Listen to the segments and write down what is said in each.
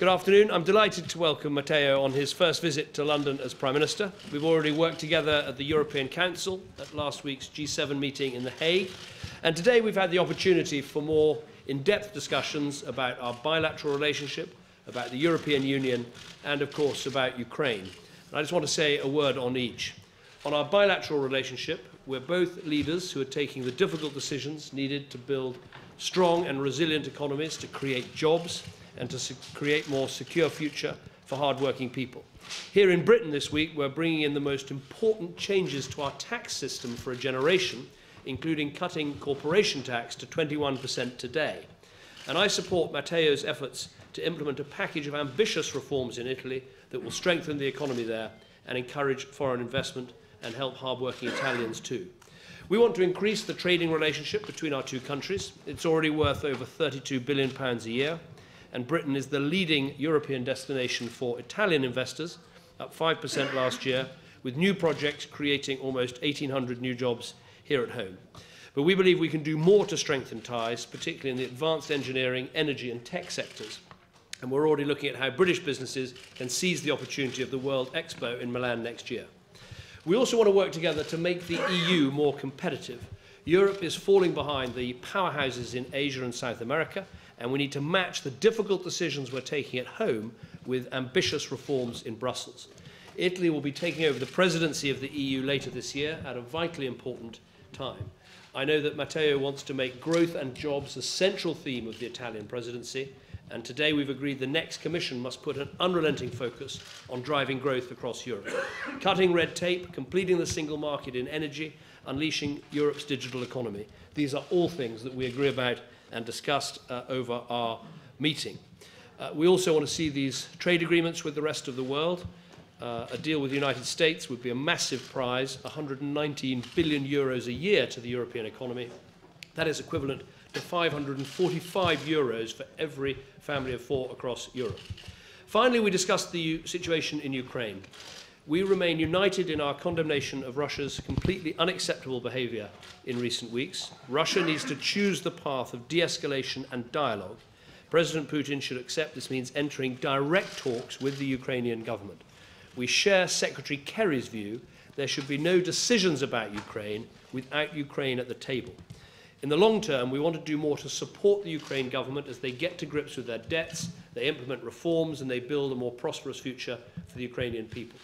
Good afternoon. I'm delighted to welcome Matteo on his first visit to London as Prime Minister. We've already worked together at the European Council, at last week's G7 meeting in The Hague, and today we've had the opportunity for more in-depth discussions about our bilateral relationship, about the European Union, and of course about Ukraine. And I just want to say a word on each. On our bilateral relationship, we're both leaders who are taking the difficult decisions needed to build strong and resilient economies, to create jobs, and to create a more secure future for hard-working people. Here in Britain this week, we're bringing in the most important changes to our tax system for a generation, including cutting corporation tax to 21% today. And I support Matteo's efforts to implement a package of ambitious reforms in Italy that will strengthen the economy there and encourage foreign investment and help hard-working Italians too. We want to increase the trading relationship between our two countries. It's already worth over £32 billion a year, and Britain is the leading European destination for Italian investors, up 5% last year, with new projects creating almost 1,800 new jobs here at home. But we believe we can do more to strengthen ties, particularly in the advanced engineering, energy and tech sectors. And we're already looking at how British businesses can seize the opportunity of the World Expo in Milan next year. We also want to work together to make the EU more competitive. Europe is falling behind the powerhouses in Asia and South America, and we need to match the difficult decisions we're taking at home with ambitious reforms in Brussels. Italy will be taking over the presidency of the EU later this year at a vitally important time. I know that Matteo wants to make growth and jobs a central theme of the Italian presidency, and today we've agreed the next Commission must put an unrelenting focus on driving growth across Europe. Cutting red tape, completing the single market in energy, unleashing Europe's digital economy. These are all things that we agree about and discussed over our meeting. We also want to see these trade agreements with the rest of the world. A deal with the United States would be a massive prize, 119 billion euros a year to the European economy. That is equivalent to 545 euros for every family of four across Europe. Finally, we discussed the situation in Ukraine. We remain united in our condemnation of Russia's completely unacceptable behaviour in recent weeks. Russia needs to choose the path of de-escalation and dialogue. President Putin should accept this means entering direct talks with the Ukrainian government. We share Secretary Kerry's view there should be no decisions about Ukraine without Ukraine at the table. In the long term, we want to do more to support the Ukraine government as they get to grips with their debts, they implement reforms, and they build a more prosperous future for the Ukrainian people.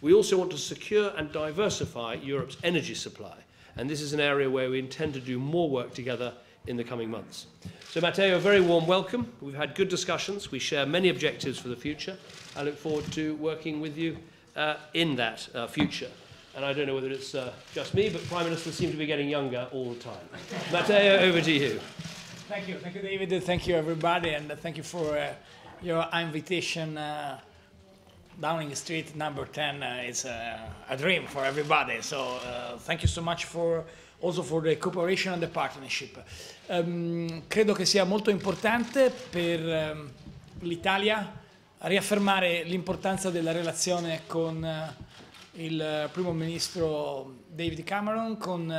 We also want to secure and diversify Europe's energy supply, and this is an area where we intend to do more work together in the coming months. So, Matteo, a very warm welcome. We've had good discussions. We share many objectives for the future. I look forward to working with you in that future. And I don't know whether it's just me, but Prime Ministers seem to be getting younger all the time. Matteo, over to you. Thank you, David. Thank you, everybody, and thank you for your invitation. Downing Street number 10 is a dream for everybody. So thank you so much also for the cooperation and the partnership. Credo che sia molto importante per l'Italia riaffermare l'importanza della relazione con il primo ministro David Cameron, con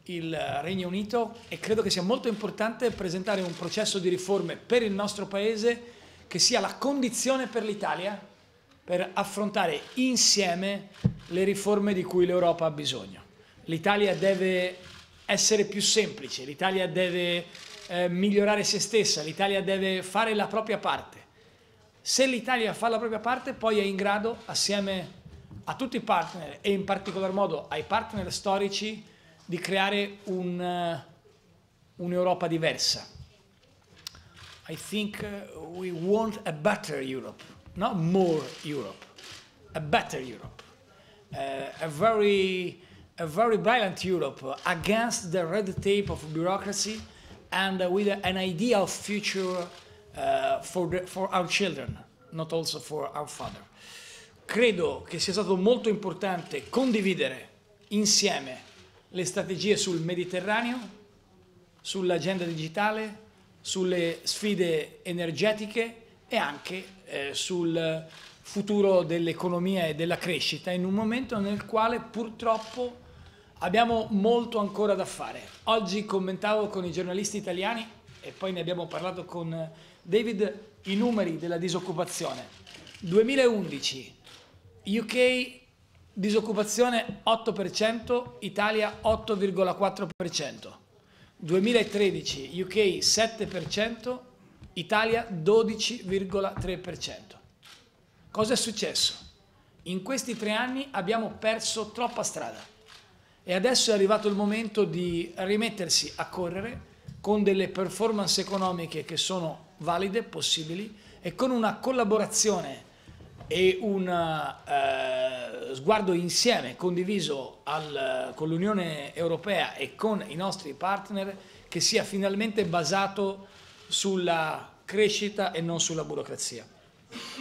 il Regno Unito, e credo che sia molto importante presentare un processo di riforme per il nostro Paese che sia la condizione per l'Italia per affrontare insieme le riforme di cui l'Europa ha bisogno. L'Italia deve essere più semplice, l'Italia deve migliorare se stessa, l'Italia deve fare la propria parte. Se l'Italia fa la propria parte, poi è in grado, assieme a tutti i partner e in particolar modo ai partner storici, di creare un'Europa diversa. I think we want a better Europe. Not more Europe, a better Europe, a very brilliant Europe against the red tape of bureaucracy and with an ideal future for our children, not also for our father. Credo che sia stato molto importante condividere insieme le strategie sul Mediterraneo, sull'agenda digitale, sulle sfide energetiche e anche sul futuro dell'economia e della crescita, in un momento nel quale purtroppo abbiamo molto ancora da fare. Oggi commentavo con i giornalisti italiani, e poi ne abbiamo parlato con David, i numeri della disoccupazione. 2011, UK disoccupazione 8%, Italia 8,4%. 2013, UK 7%, Italia 12,3%. Cosa è successo? In questi 3 anni abbiamo perso troppa strada e adesso è arrivato il momento di rimettersi a correre con delle performance economiche che sono valide, possibili, e con una collaborazione e un sguardo insieme condiviso con l'Unione Europea e con i nostri partner che sia finalmente basato sulla crescita e non sulla burocrazia.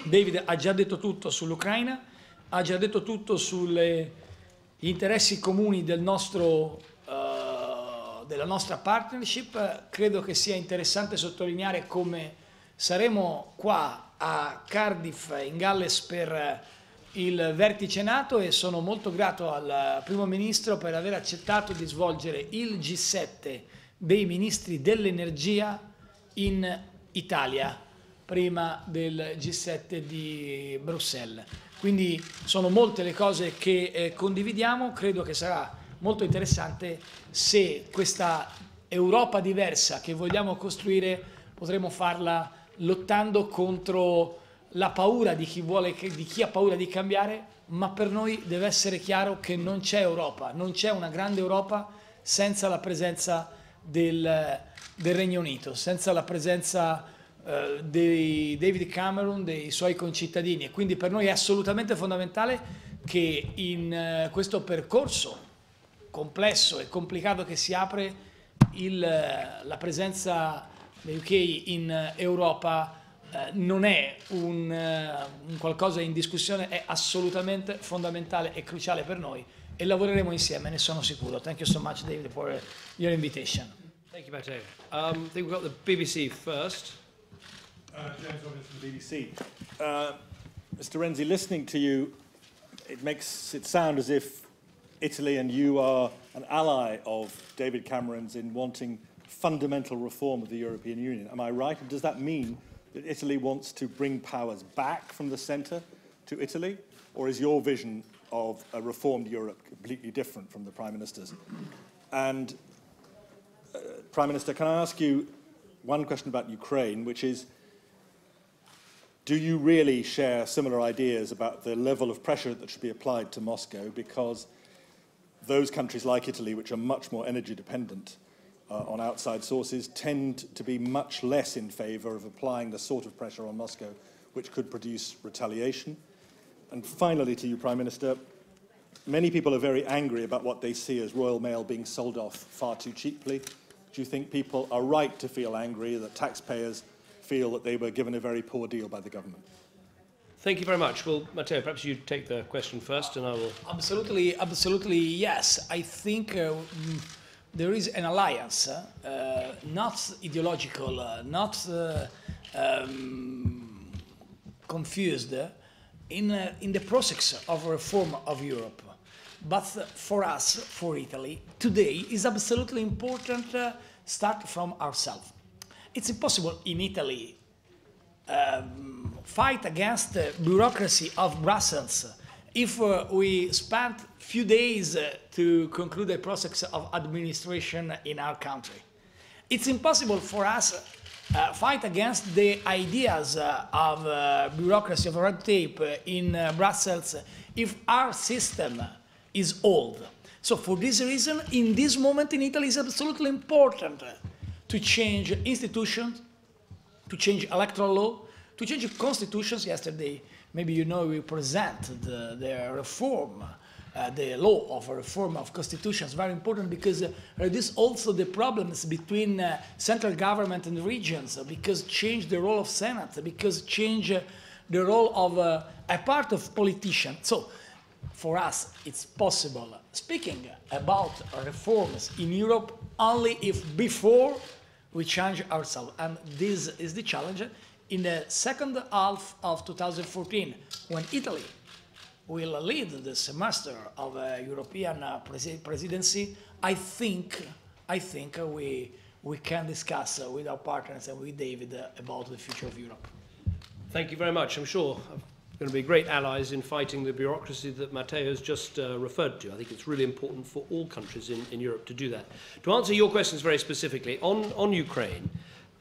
David ha già detto tutto sull'Ucraina, ha già detto tutto sugli interessi comuni della nostra partnership. Credo che sia interessante sottolineare come saremo qua a Cardiff in Galles per il vertice NATO e sono molto grato al Primo Ministro per aver accettato di svolgere il G7 dei Ministri dell'Energia in Italia prima del G7 di Bruxelles. Quindi sono molte le cose che condividiamo, credo che sarà molto interessante se questa Europa diversa che vogliamo costruire potremo farla lottando contro la paura di chi ha paura di cambiare, ma per noi deve essere chiaro che non c'è Europa, non c'è una grande Europa senza la presenza del Regno Unito, senza la presenza di David Cameron, dei suoi concittadini, e quindi per noi è assolutamente fondamentale che in questo percorso complesso e complicato che si apre la presenza del UK in Europa non è un qualcosa in discussione, è assolutamente fondamentale e cruciale per noi e lavoreremo insieme, ne sono sicuro. Thank you so much, David, for your invitation. Thank you, Matteo. I think we've got the BBC first. James Robbins from the BBC. Mr. Renzi, listening to you, it makes it sound as if Italy and you are an ally of David Cameron's in wanting fundamental reform of the European Union. Am I right? And does that mean that Italy wants to bring powers back from the centre to Italy? Or is your vision of a reformed Europe completely different from the Prime Minister's? And, Prime Minister, can I ask you one question about Ukraine, which is, do you really share similar ideas about the level of pressure that should be applied to Moscow? Because those countries like Italy, which are much more energy dependent on outside sources, tend to be much less in favour of applying the sort of pressure on Moscow which could produce retaliation. And finally, to you, Prime Minister, many people are very angry about what they see as Royal Mail being sold off far too cheaply. Do you think people are right to feel angry that taxpayers feel that they were given a very poor deal by the government? Thank you very much. Well, Matteo, perhaps you take the question first and I will... Absolutely, yes. I think there is an alliance, not ideological, not confused, in the process of reform of Europe. But for us, for Italy, today is absolutely important start from ourselves. It's impossible in Italy fight against the bureaucracy of Brussels if we spent few days to conclude the process of administration in our country. It's impossible for us fight against the ideas of bureaucracy, of red tape in Brussels if our system is old. So for this reason, in this moment in Italy, it's absolutely important to change institutions, to change electoral law, to change constitutions. Yesterday, maybe you know, we presented the reform, the law of a reform of constitutions, very important because reduce also the problems between central government and regions, because change the role of Senate, because change the role of a part of politicians. So for us, it's possible speaking about reforms in Europe only if before we change ourselves. And this is the challenge in the second half of 2014, when Italy will lead the semester of a European presidency. I think we we can discuss with our partners and with David about the future of Europe. Thank you very much. I'm sure I'm going to be great allies in fighting the bureaucracy that Matteo has just referred to. I think it's really important for all countries in Europe to do that. To answer your questions very specifically, on Ukraine,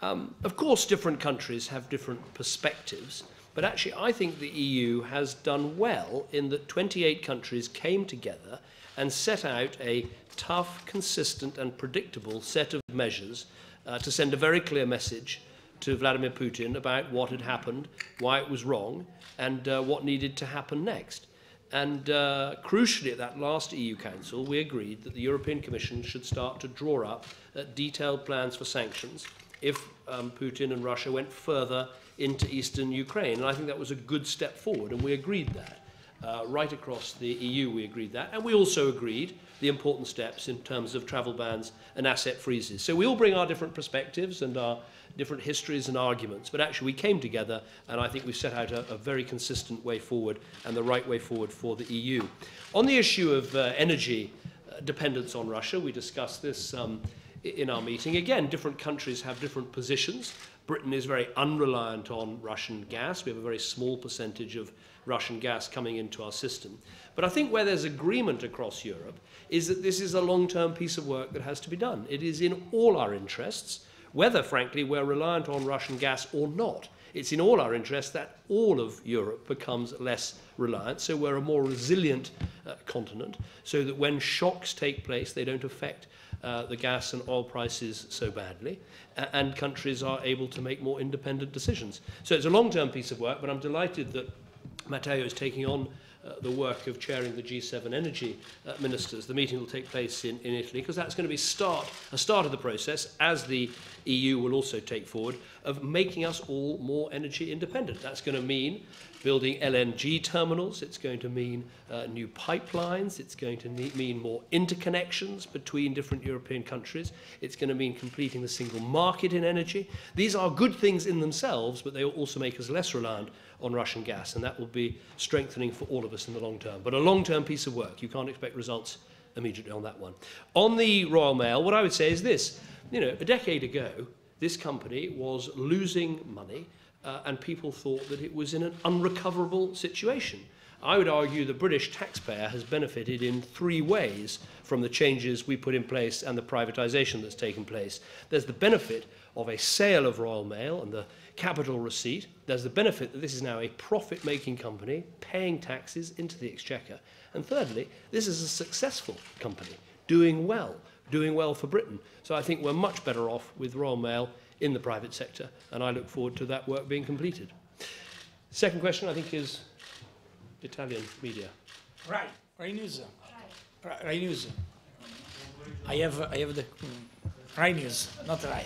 of course different countries have different perspectives, but actually I think the EU has done well in that 28 countries came together and set out a tough, consistent and predictable set of measures to send a very clear message to Vladimir Putin about what had happened, why it was wrong, and what needed to happen next. And crucially, at that last EU Council, we agreed that the European Commission should start to draw up detailed plans for sanctions if Putin and Russia went further into eastern Ukraine. And I think that was a good step forward, and we agreed that. Right across the EU, we agreed that. And we also agreed the important steps in terms of travel bans and asset freezes. So we all bring our different perspectives and our different histories and arguments, but actually we came together, and I think we've set out a very consistent way forward and the right way forward for the EU. On the issue of energy dependence on Russia, we discussed this in our meeting. Again, different countries have different positions. Britain is very unreliant on Russian gas. We have a very small percentage of Russian gas coming into our system. But I think where there's agreement across Europe is that this is a long-term piece of work that has to be done. It is in all our interests, whether, frankly, we're reliant on Russian gas or not. It's in all our interests that all of Europe becomes less reliant, so we're a more resilient continent, so that when shocks take place, they don't affect the gas and oil prices so badly, and countries are able to make more independent decisions. So it's a long-term piece of work, but I'm delighted that Matteo is taking on the work of chairing the G7 energy ministers. The meeting will take place in Italy, because that's going to be a start of the process, as the EU will also take forward, of making us all more energy independent. That's going to mean building LNG terminals, it's going to mean new pipelines, it's going to mean more interconnections between different European countries, it's going to mean completing the single market in energy. These are good things in themselves, but they will also make us less reliant on Russian gas, and that will be strengthening for all of us in the long term. But a long-term piece of work. You can't expect results immediately on that one. On the Royal Mail, what I would say is this. You know, a decade ago, this company was losing money, and people thought that it was in an unrecoverable situation. I would argue the British taxpayer has benefited in 3 ways from the changes we put in place and the privatisation that's taken place. There's the benefit of a sale of Royal Mail and the capital receipt. There's the benefit that this is now a profit-making company paying taxes into the exchequer. And thirdly, this is a successful company, doing well for Britain. So I think we're much better off with Royal Mail in the private sector, and I look forward to that work being completed. Second question, I think, is Italian media. Rai News. Rai News. I have the Rai News, not Rai.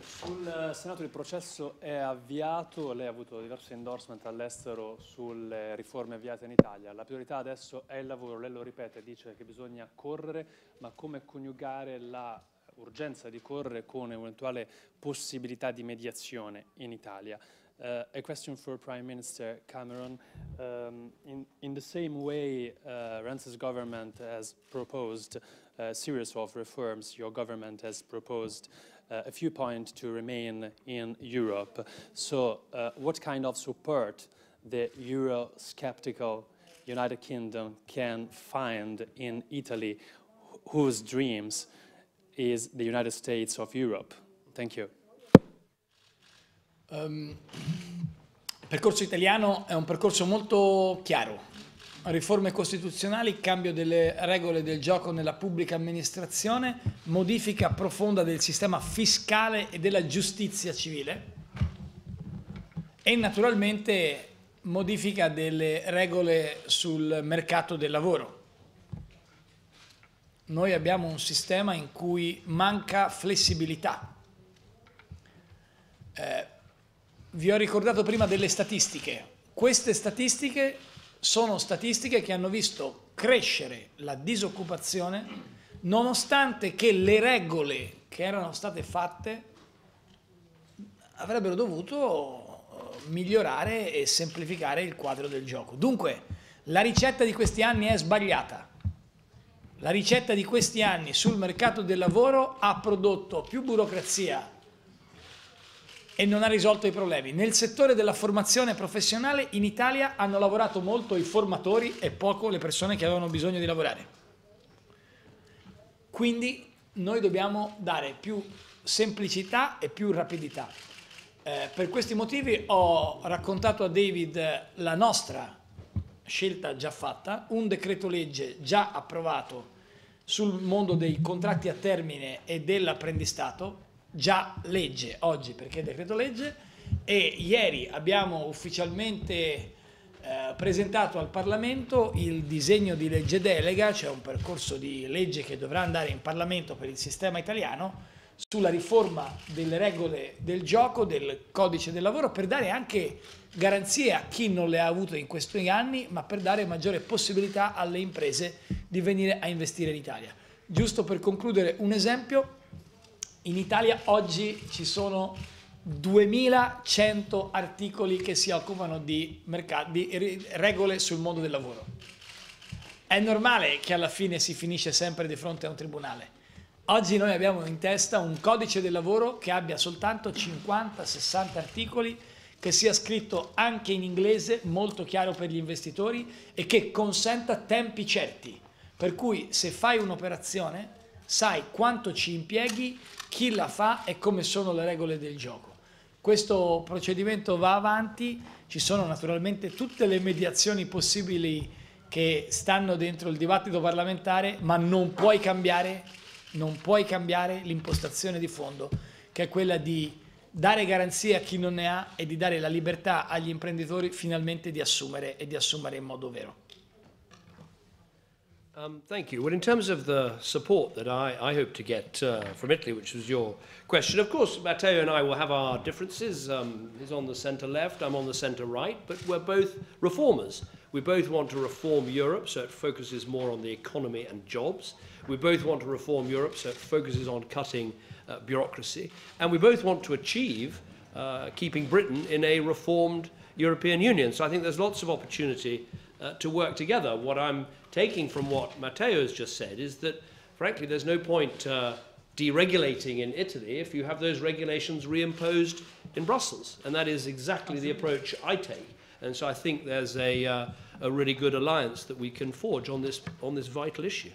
Sul Senato il processo è avviato, lei ha avuto diversi endorsement all'estero sulle riforme avviate in Italia. La priorità adesso è il lavoro, lei lo ripete, dice che bisogna correre, ma come coniugare l'urgenza di correre con eventuale possibilità di mediazione in Italia? A question for Prime Minister Cameron. In the same way Renzi's government has proposed a series of reforms, your government has proposed a few points to remain in Europe. So what kind of support the Euro-skeptical United Kingdom can find in Italy, whose dreams is the United States of Europe? Thank you. Il percorso italiano è un percorso molto chiaro. Riforme costituzionali, cambio delle regole del gioco nella pubblica amministrazione, modifica profonda del sistema fiscale e della giustizia civile e naturalmente modifica delle regole sul mercato del lavoro. Noi abbiamo un sistema in cui manca flessibilità. Vi ho ricordato prima delle statistiche. Queste statistiche sono statistiche che hanno visto crescere la disoccupazione nonostante che le regole che erano state fatte avrebbero dovuto migliorare e semplificare il quadro del gioco. Dunque, la ricetta di questi anni è sbagliata. La ricetta di questi anni sul mercato del lavoro ha prodotto più burocrazia e non ha risolto i problemi. Nel settore della formazione professionale in Italia hanno lavorato molto i formatori e poco le persone che avevano bisogno di lavorare. Quindi noi dobbiamo dare più semplicità e più rapidità. Per questi motivi ho raccontato a David la nostra scelta già fatta, un decreto legge già approvato sul mondo dei contratti a termine e dell'apprendistato, già legge oggi perché è decreto legge, e ieri abbiamo ufficialmente presentato al Parlamento il disegno di legge delega, cioè un percorso di legge che dovrà andare in Parlamento per il sistema italiano, sulla riforma delle regole del gioco, del codice del lavoro, per dare anche garanzie a chi non le ha avute in questi anni, ma per dare maggiore possibilità alle imprese di venire a investire in Italia. Giusto per concludere un esempio, in Italia oggi ci sono 2100 articoli che si occupano di regole sul mondo del lavoro. È normale che alla fine si finisce sempre di fronte a un tribunale. Oggi noi abbiamo in testa un codice del lavoro che abbia soltanto 50-60 articoli, che sia scritto anche in inglese, molto chiaro per gli investitori, e che consenta tempi certi. Per cui se fai un'operazione sai quanto ci impieghi, chi la fa e come sono le regole del gioco. Questo procedimento va avanti, ci sono naturalmente tutte le mediazioni possibili che stanno dentro il dibattito parlamentare, ma non puoi cambiare l'impostazione di fondo, che è quella di dare garanzie a chi non ne ha e di dare la libertà agli imprenditori finalmente di assumere e di assumere in modo vero. Thank you. Well, in terms of the support that I hope to get from Italy, which was your question, of course, Matteo and I will have our differences. He's on the centre left, I'm on the centre right, but we're both reformers. We both want to reform Europe so it focuses more on the economy and jobs. We both want to reform Europe so it focuses on cutting bureaucracy. And we both want to achieve keeping Britain in a reformed European Union. So I think there's lots of opportunity to work together. What I'm taking from what Matteo has just said is that, frankly, there's no point deregulating in Italy if you have those regulations reimposed in Brussels. And that is exactly the approach I take. And so I think there's a really good alliance that we can forge on this vital issue.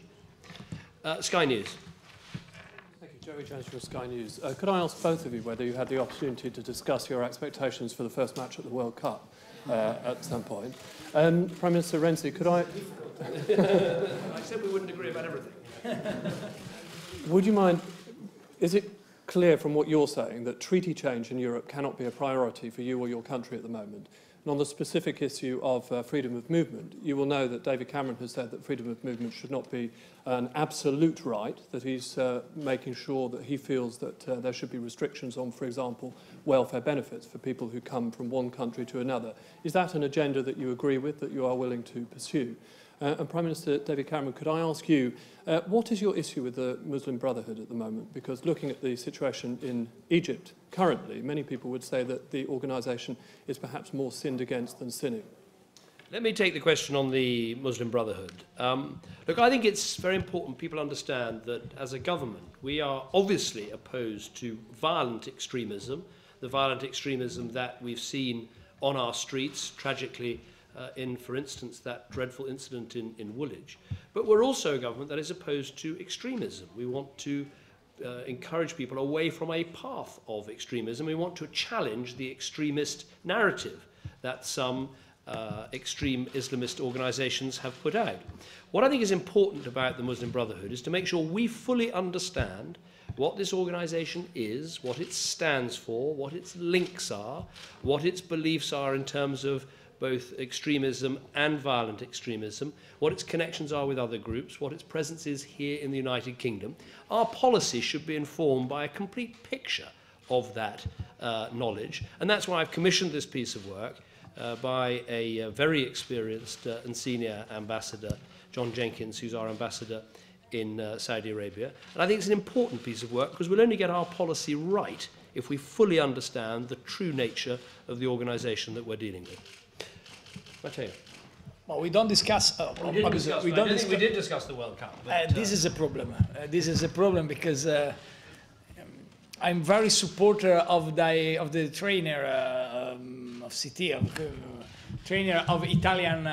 Sky News. Thank you, Joey Jones from Sky News. Could I ask both of you whether you had the opportunity to discuss your expectations for the first match at the World Cup at some point? Prime Minister Renzi, could I... I said we wouldn't agree about everything. Would you mind... Is it clear from what you're saying that treaty change in Europe cannot be a priority for you or your country at the moment? And on the specific issue of freedom of movement, you will know that David Cameron has said that freedom of movement should not be an absolute right, that he's making sure that he feels that there should be restrictions on, for example, welfare benefits for people who come from one country to another. Is that an agenda that you agree with, that you are willing to pursue? And Prime Minister David Cameron, could I ask you, what is your issue with the Muslim Brotherhood at the moment? Because looking at the situation in Egypt currently, many people would say that the organisation is perhaps more sinned against than sinning. Let me take the question on the Muslim Brotherhood. Look, I think it's very important people understand that as a government, we are obviously opposed to violent extremism, the violent extremism that we've seen on our streets, tragically, in, for instance, that dreadful incident in Woolwich. But we're also a government that is opposed to extremism. We want to encourage people away from a path of extremism. We want to challenge the extremist narrative that some extreme Islamist organisations have put out. What I think is important about the Muslim Brotherhood is to make sure we fully understand what this organisation is, what it stands for, what its links are, what its beliefs are in terms of both extremism and violent extremism, what its connections are with other groups, what its presence is here in the United Kingdom. Our policy should be informed by a complete picture of that knowledge, and that's why I've commissioned this piece of work by a very experienced and senior ambassador, John Jenkins, who's our ambassador in Saudi Arabia. And I think it's an important piece of work because we'll only get our policy right if we fully understand the true nature of the organisation that we're dealing with. Matteo. Well, we don't discuss. We did discuss the World Cup. But, this is a problem. This is a problem because I'm very supporter of the trainer of CT, trainer of Italian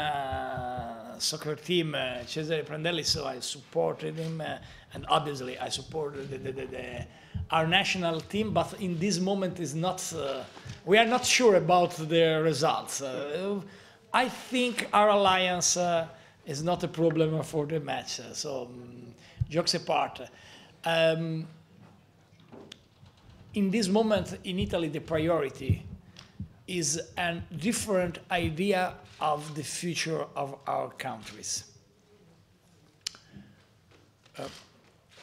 soccer team, Cesare Prandelli. So I supported him, and obviously I supported our national team. But in this moment, is not. We are not sure about the results. I think our alliance is not a problem for the match. So, jokes apart. In this moment in Italy, the priority is a different idea of the future of our countries.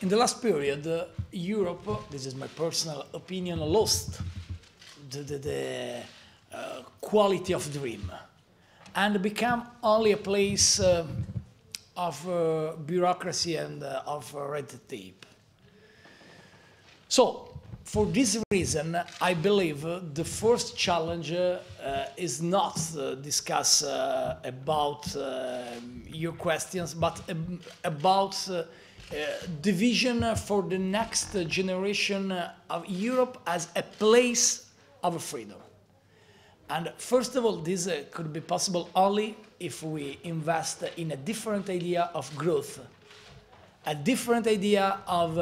In the last period, Europe, this is my personal opinion, lost the quality of dream and become only a place of bureaucracy and of red tape. So, for this reason, I believe the first challenge is not discuss about your questions, but about the vision for the next generation of Europe as a place of freedom. And first of all, this could be possible only if we invest in a different idea of growth, a different idea of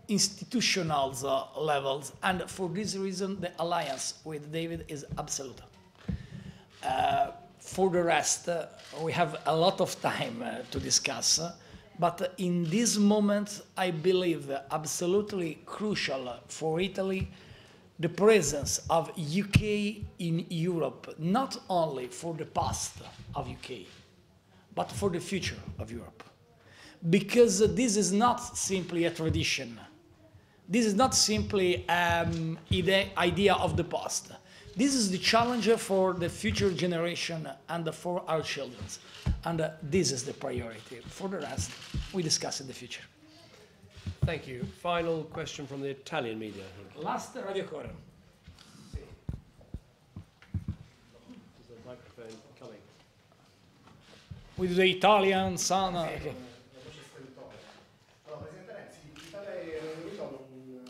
institutional levels, and for this reason the alliance with David is absolute. For the rest, we have a lot of time to discuss, but in this moment I believe absolutely crucial for Italy the presence of UK in Europe, not only for the past of UK, but for the future of Europe. Because this is not simply a tradition. This is not simply an idea of the past. This is the challenge for the future generation and for our children. And this is the priority. For the rest, we discuss in the future. Thank you. Final question from the Italian media. Last Radio Core. Is the microphone coming? With the Italian sound. Okay. Presidente Renzi, l'Italia e il Regno Unito hanno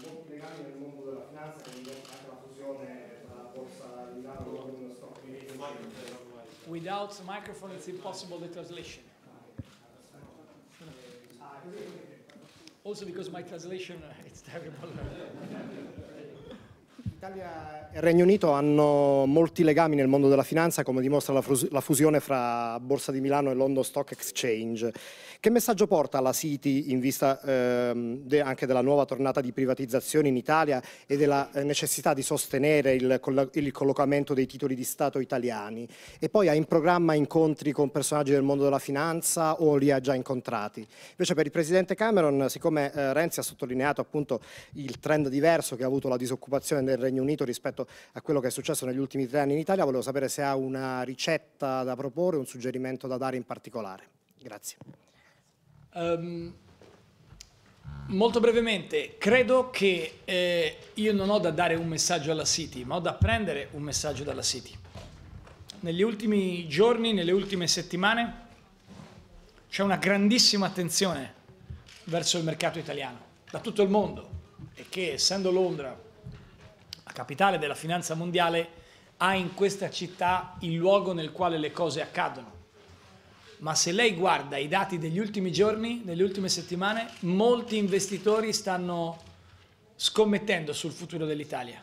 molti legami nel mondo della finanza, quindi anche la fusione tra la borsa di Milano e London Stock Exchange. Without the microphone, it's impossible the translation. Also because my translation, it's terrible. L'Italia e il Regno Unito hanno molti legami nel mondo della finanza, come dimostra la fusione fra Borsa di Milano e London Stock Exchange. Che messaggio porta alla City in vista anche della nuova tornata di privatizzazioni in Italia e della necessità di sostenere il collocamento dei titoli di Stato italiani? E poi ha in programma incontri con personaggi del mondo della finanza o li ha già incontrati? Invece per il Presidente Cameron, siccome Renzi ha sottolineato appunto il trend diverso che ha avuto la disoccupazione del Regno Unito rispetto a quello che è successo negli ultimi 3 anni in Italia, volevo sapere se ha una ricetta da proporre, un suggerimento da dare in particolare. Grazie. Molto brevemente, credo che io non ho da dare un messaggio alla City, ma ho da prendere un messaggio dalla City. Negli ultimi giorni, nelle ultime settimane, c'è una grandissima attenzione verso il mercato italiano, da tutto il mondo, e che essendo Londra la capitale della finanza mondiale, ha in questa città il luogo nel quale le cose accadono. Ma se lei guarda i dati degli ultimi giorni, nelle ultime settimane, molti investitori stanno scommettendo sul futuro dell'Italia.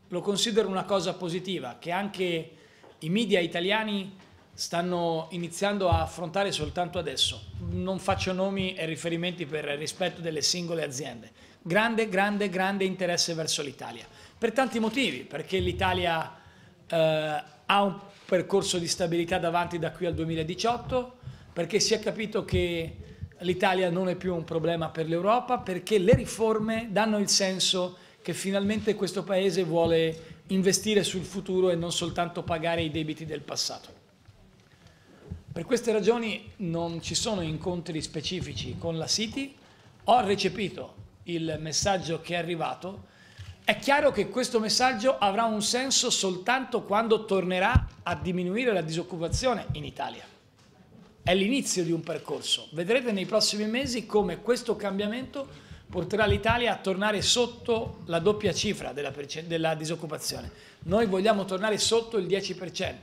Lo considero una cosa positiva, che anche i media italiani stanno iniziando a affrontare soltanto adesso. Non faccio nomi e riferimenti per rispetto delle singole aziende. Grande, grande, grande interesse verso l'Italia. Per tanti motivi, perché l'Italia ha un percorso di stabilità davanti da qui al 2018, perché si è capito che l'Italia non è più un problema per l'Europa, perché le riforme danno il senso che finalmente questo Paese vuole investire sul futuro e non soltanto pagare i debiti del passato. Per queste ragioni non ci sono incontri specifici con la City, ho recepito il messaggio che è arrivato. È chiaro che questo messaggio avrà un senso soltanto quando tornerà a diminuire la disoccupazione in Italia. è l'inizio di un percorso. Vedrete nei prossimi mesi come questo cambiamento porterà l'Italia a tornare sotto la doppia cifra della disoccupazione. Noi vogliamo tornare sotto il 10%.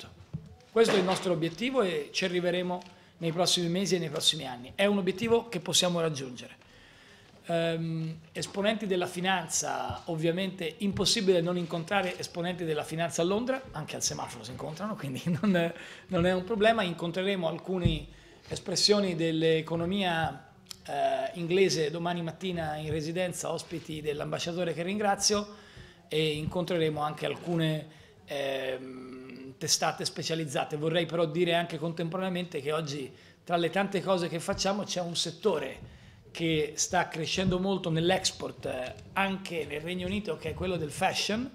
Questo è il nostro obiettivo e ci arriveremo nei prossimi mesi e nei prossimi anni. È un obiettivo che possiamo raggiungere. Esponenti della finanza, ovviamente impossibile non incontrare esponenti della finanza a Londra, anche al semaforo si incontrano, quindi non è un problema. Incontreremo alcune espressioni dell'economia inglese domani mattina in residenza, ospiti dell'ambasciatore che ringrazio, e incontreremo anche alcune testate specializzate. Vorrei però dire anche contemporaneamente che oggi tra le tante cose che facciamo c'è un settore che sta crescendo molto nell'export anche nel Regno Unito, che è quello del fashion,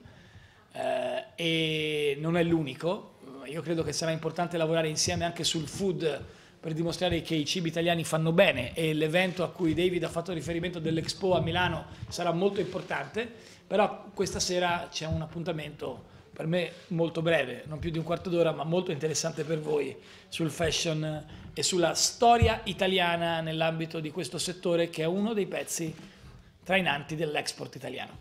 e non è l'unico. Io credo che sarà importante lavorare insieme anche sul food per dimostrare che i cibi italiani fanno bene, e l'evento a cui David ha fatto riferimento dell'Expo a Milano sarà molto importante. Però questa sera c'è un appuntamento per me molto breve, non più di un quarto d'ora, ma molto interessante per voi, sul fashion e sulla storia italiana nell'ambito di questo settore, che è uno dei pezzi trainanti dell'export italiano.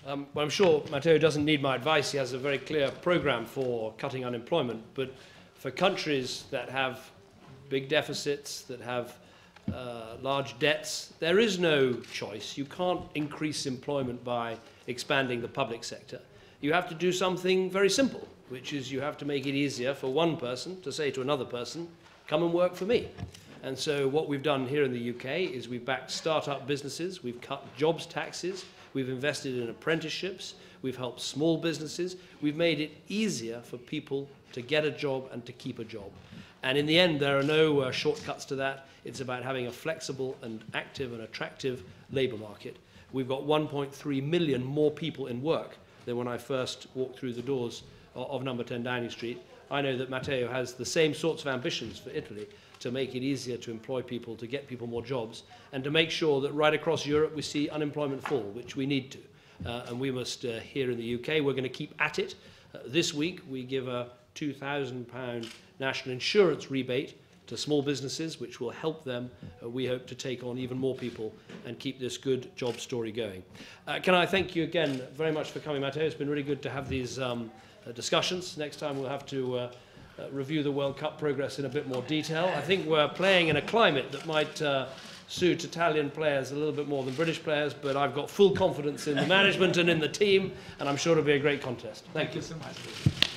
Well, I'm sure Matteo doesn't need my advice. He has a very clear program for cutting unemployment. But for countries that have big deficits, that have large debts, there is no choice. You can't increase employment by expanding the public sector. You have to do something very simple, which is you have to make it easier for one person to say to another person, come and work for me. And so what we've done here in the UK is we've backed start-up businesses, we've cut jobs taxes, we've invested in apprenticeships, we've helped small businesses, we've made it easier for people to get a job and to keep a job. And in the end, there are no shortcuts to that. It's about having a flexible and active and attractive labour market. We've got 1.3 million more people in work than when I first walked through the doors of number 10 Downing Street. I know that Matteo has the same sorts of ambitions for Italy, to make it easier to employ people, to get people more jobs, and to make sure that right across Europe we see unemployment fall, which we need to. And we must, here in the UK, we're going to keep at it. This week we give a £2,000 national insurance rebate to small businesses, which will help them, we hope, to take on even more people and keep this good job story going. Can I thank you again very much for coming, Matteo? It's been really good to have these discussions. Next time we'll have to review the World Cup progress in a bit more detail. I think we're playing in a climate that might suit Italian players a little bit more than British players, but I've got full confidence in the management and in the team, and I'm sure it'll be a great contest. Thank you so much.